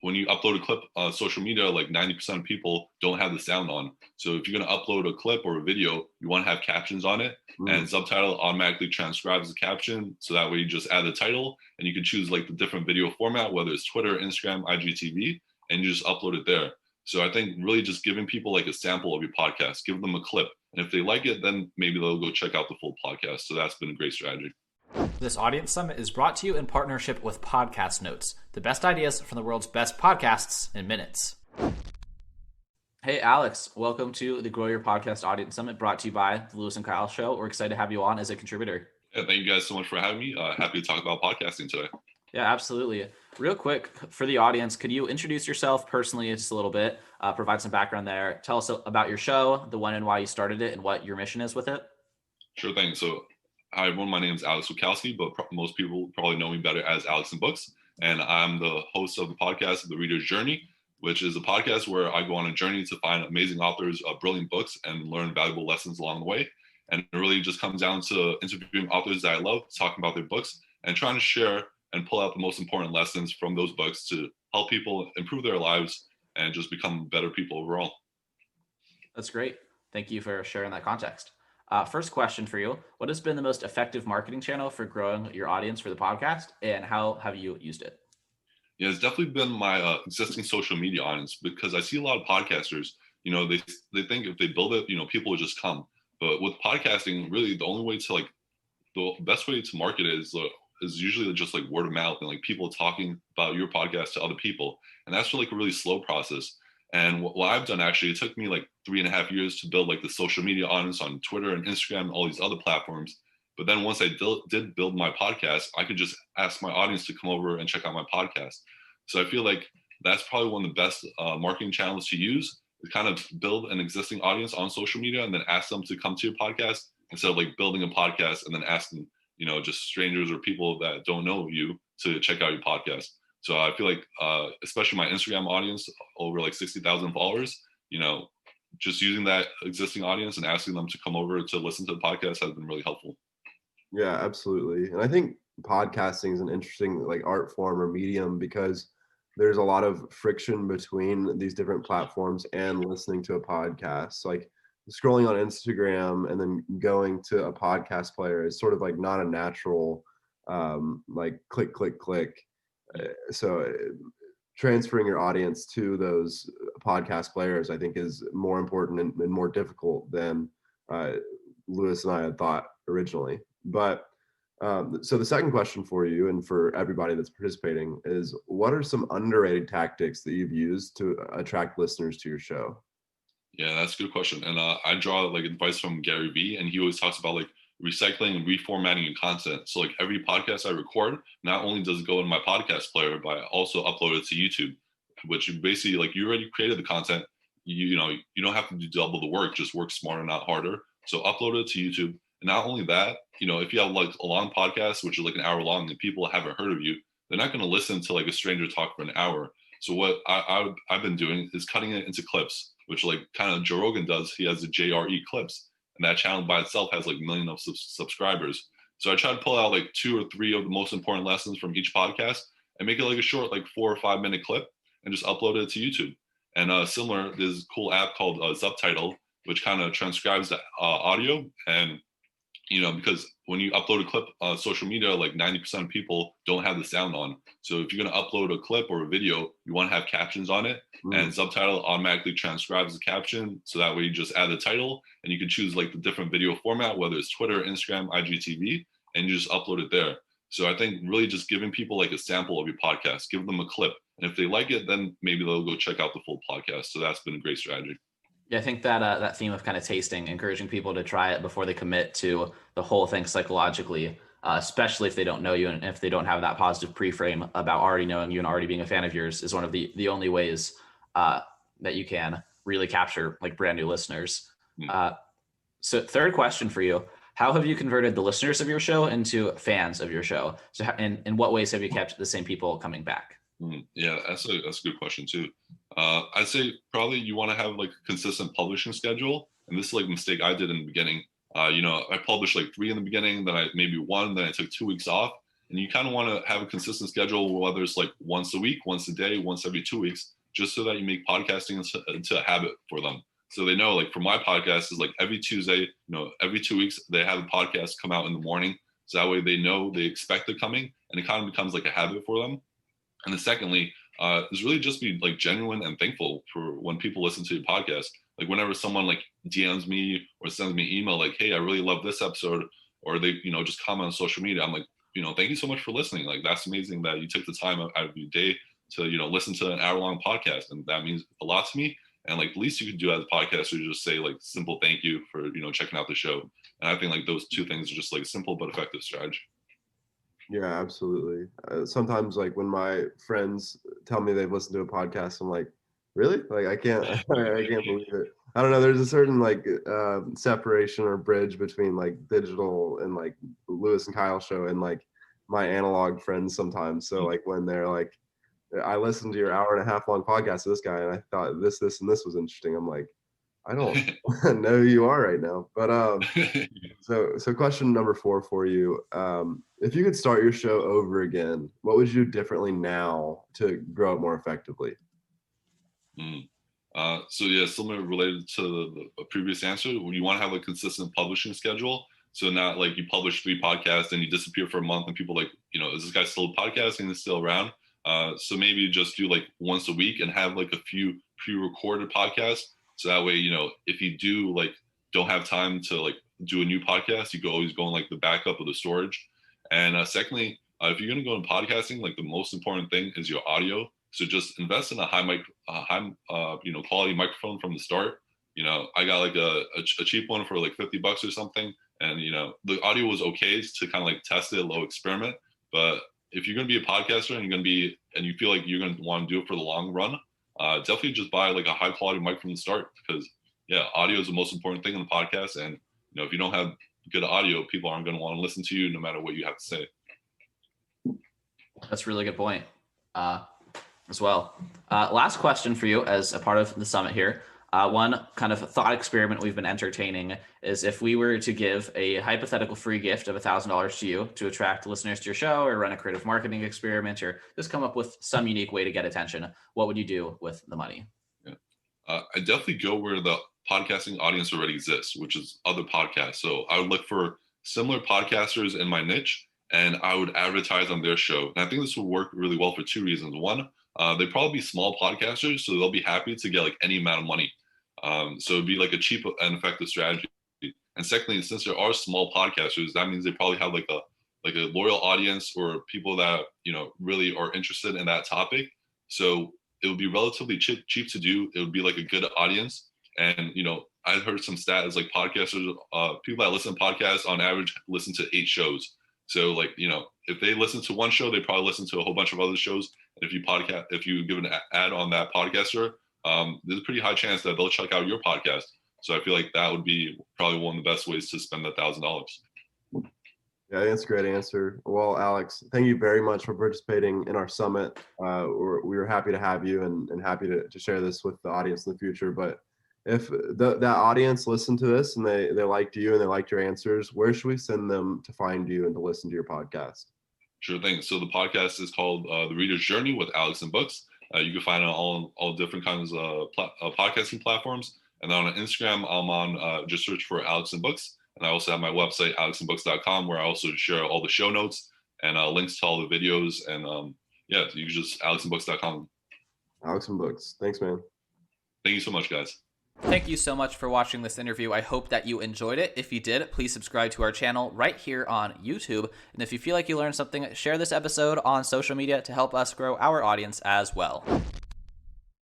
when you upload a clip on social media, like 90% of people don't have the sound on. So if you're going to upload a clip or a video, you want to have captions on it, and Subtitle automatically transcribes the caption. So that way you just add the title and you can choose like the different video format, whether it's Twitter, Instagram, IGTV, and you just upload it there. So I think really just giving people like a sample of your podcast, give them a clip. And if they like it, then maybe they'll go check out the full podcast. So that's been a great strategy. This Audience Summit is brought to you in partnership with Podcast Notes, the best ideas from the world's best podcasts in minutes. Hey, Alex, welcome to the Grow Your Podcast Audience Summit brought to you by the Lewis and Kyle Show. We're excited to have you on as a contributor. Yeah, thank you guys so much for having me. Happy to talk about podcasting today. Yeah, absolutely. Real quick for the audience, could you introduce yourself personally just a little bit, provide some background there, tell us about your show, the when and why you started it, and what your mission is with it? Sure thing. So hi, everyone. My name is Alex Wachowski, but most people probably know me better as Alex in Books. And I'm the host of the podcast, The Reader's Journey, which is a podcast where I go on a journey to find amazing authors of brilliant books and learn valuable lessons along the way. And it really just comes down to interviewing authors that I love, talking about their books, and trying to share and pull out the most important lessons from those books to help people improve their lives and just become better people overall. That's great. Thank you for sharing that context. First question for you. What has been the most effective marketing channel for growing your audience for the podcast, and how have you used it? Yeah, it's definitely been my existing social media audience, because I see a lot of podcasters, they think if they build it, people will just come. But with podcasting, really the only way to the best way to market it is usually just like word of mouth and like people talking about your podcast to other people. And that's like a really slow process. And what I've done, actually, it took me like 3.5 years to build like the social media audience on Twitter and Instagram and all these other platforms. But then once I did build my podcast, I could just ask my audience to come over and check out my podcast. So I feel like that's probably one of the best marketing channels to use, to kind of build an existing audience on social media and then ask them to come to your podcast, instead of like building a podcast and then asking, just strangers or people that don't know you to check out your podcast. So I feel like, especially my Instagram audience, over like 60,000 followers, just using that existing audience and asking them to come over to listen to the podcast has been really helpful. Yeah, absolutely. And I think podcasting is an interesting like art form or medium, because there's a lot of friction between these different platforms and listening to a podcast. Like scrolling on Instagram and then going to a podcast player is sort of like not a natural like click, click, click. So transferring your audience to those podcast players, I think, is more important and more difficult than Lewis and I had thought originally. But so the second question for you and for everybody that's participating is, what are some underrated tactics that you've used to attract listeners to your show? Yeah, that's a good question. And I draw like advice from Gary Vee, and he always talks about like recycling and reformatting your content. So like every podcast I record, not only does it go in my podcast player, but I also upload it to YouTube, which basically like you already created the content. You don't have to do double the work, just work smarter, not harder. So upload it to YouTube. And not only that, if you have like a long podcast, which is like an hour long, and people haven't heard of you, they're not going to listen to like a stranger talk for an hour. So what I've been doing is cutting it into clips, which like kind of Joe Rogan does. He has the JRE clips. And that channel by itself has like millions of subscribers. So I try to pull out like 2 or 3 of the most important lessons from each podcast and make it like a short, like 4 or 5 minute clip and just upload it to YouTube. And similar, there's a cool app called Subtitle, which kind of transcribes the audio. And, because when you upload a clip on social media, like 90% of people don't have the sound on. So if you're going to upload a clip or a video, you want to have captions on it. And Subtitle automatically transcribes the caption. So that way you just add the title and you can choose like the different video format, whether it's Twitter, Instagram, IGTV, and you just upload it there. So I think really just giving people like a sample of your podcast, give them a clip. And if they like it, then maybe they'll go check out the full podcast. So that's been a great strategy. Yeah, I think that that theme of kind of tasting, encouraging people to try it before they commit to the whole thing psychologically, especially if they don't know you and if they don't have that positive pre-frame about already knowing you and already being a fan of yours, is one of the only ways that you can really capture like brand new listeners. So third question for you, how have you converted the listeners of your show into fans of your show? So in what ways have you kept the same people coming back? Yeah, that's a good question too. I'd say probably you want to have like a consistent publishing schedule. And this is like a mistake I did in the beginning. I published like 3 in the beginning, then I maybe 1, then I took 2 weeks off. And you kind of want to have a consistent schedule, whether it's like once a week, once a day, once every 2 weeks, just so that you make podcasting into a habit for them. So they know, like for my podcast is like every Tuesday, every 2 weeks, they have a podcast come out in the morning. So that way they know they expect it coming, and it kind of becomes like a habit for them. And then secondly, is really just be like genuine and thankful for when people listen to your podcast. Like whenever someone like DMs me or sends me email like, hey, I really love this episode, or they, just comment on social media, I'm like, thank you so much for listening. Like that's amazing that you took the time out of your day to, listen to an hour-long podcast. And that means a lot to me. And like the least you could do as a podcaster is just say like simple thank you for, checking out the show. And I think like those two things are just like simple but effective strategy. Yeah, absolutely. Sometimes like when my friends tell me they've listened to a podcast, I'm like, really? Like I can't I can't believe it. I don't know. There's a certain like separation or bridge between like digital and like Lewis and Kyle show and like my analog friends sometimes. So like when they're like, I listened to your hour and a half long podcast of this guy and I thought this, and this was interesting. I'm like, I don't know who you are right now. But so question number 4 for you. If you could start your show over again, what would you do differently now to grow it more effectively? So yeah, similar related to the previous answer, you want to have a consistent publishing schedule. So not like you publish 3 podcasts and you disappear for a month and people like, is this guy still podcasting? Is still around? So maybe just do like once a week and have like a few pre-recorded podcasts. So that way, if you do like don't have time to like do a new podcast, you can always go in like the backup of the storage. And secondly, if you're going to go in podcasting, like the most important thing is your audio. So just invest in a high quality microphone from the start. I got like a cheap one for like $50 or something. And, the audio was okay to kind of like test it, a little experiment. But if you're going to be a podcaster and you feel like you're going to want to do it for the long run, definitely just buy like a high quality mic from the start, because audio is the most important thing in the podcast. And, if you don't have good audio, people aren't going to want to listen to you no matter what you have to say. That's a really good point as well. Last question for you as a part of the summit here. One kind of thought experiment we've been entertaining is if we were to give a hypothetical free gift of $1,000 to you to attract listeners to your show or run a creative marketing experiment or just come up with some unique way to get attention, what would you do with the money? Yeah. I definitely go where the podcasting audience already exists, which is other podcasts. So I would look for similar podcasters in my niche and I would advertise on their show. And I think this would work really well for 2 reasons. One, they'd probably be small podcasters, so they'll be happy to get like any amount of money. So it'd be like a cheap and effective strategy. And secondly, since there are small podcasters, that means they probably have like a loyal audience or people that, really are interested in that topic. So it would be relatively cheap to do. It would be like a good audience. And, I heard some stats like podcasters, people that listen to podcasts on average listen to 8 shows. So like, if they listen to one show, they probably listen to a whole bunch of other shows. And if you give an ad on that podcaster, there's a pretty high chance that they'll check out your podcast. So I feel like that would be probably one of the best ways to spend $1,000. Yeah, that's a great answer. Well, Alex, thank you very much for participating in our summit. We were happy to have you and happy to share this with the audience in the future. But if that audience listened to this and they liked you and they liked your answers, where should we send them to find you and to listen to your podcast? Sure thing. So the podcast is called The Reader's Journey with Alex and Books. You can find it on all different kinds of podcasting platforms. And then on Instagram, I'm on just search for Alex and Books. And I also have my website, alexandbooks.com, where I also share all the show notes and links to all the videos. And you can just alexandbooks.com. Alex and Books. Thanks, man. Thank you so much, guys. Thank you so much for watching this interview. I hope that you enjoyed it. If you did, please subscribe to our channel right here on YouTube. And if you feel like you learned something, share this episode on social media to help us grow our audience as well.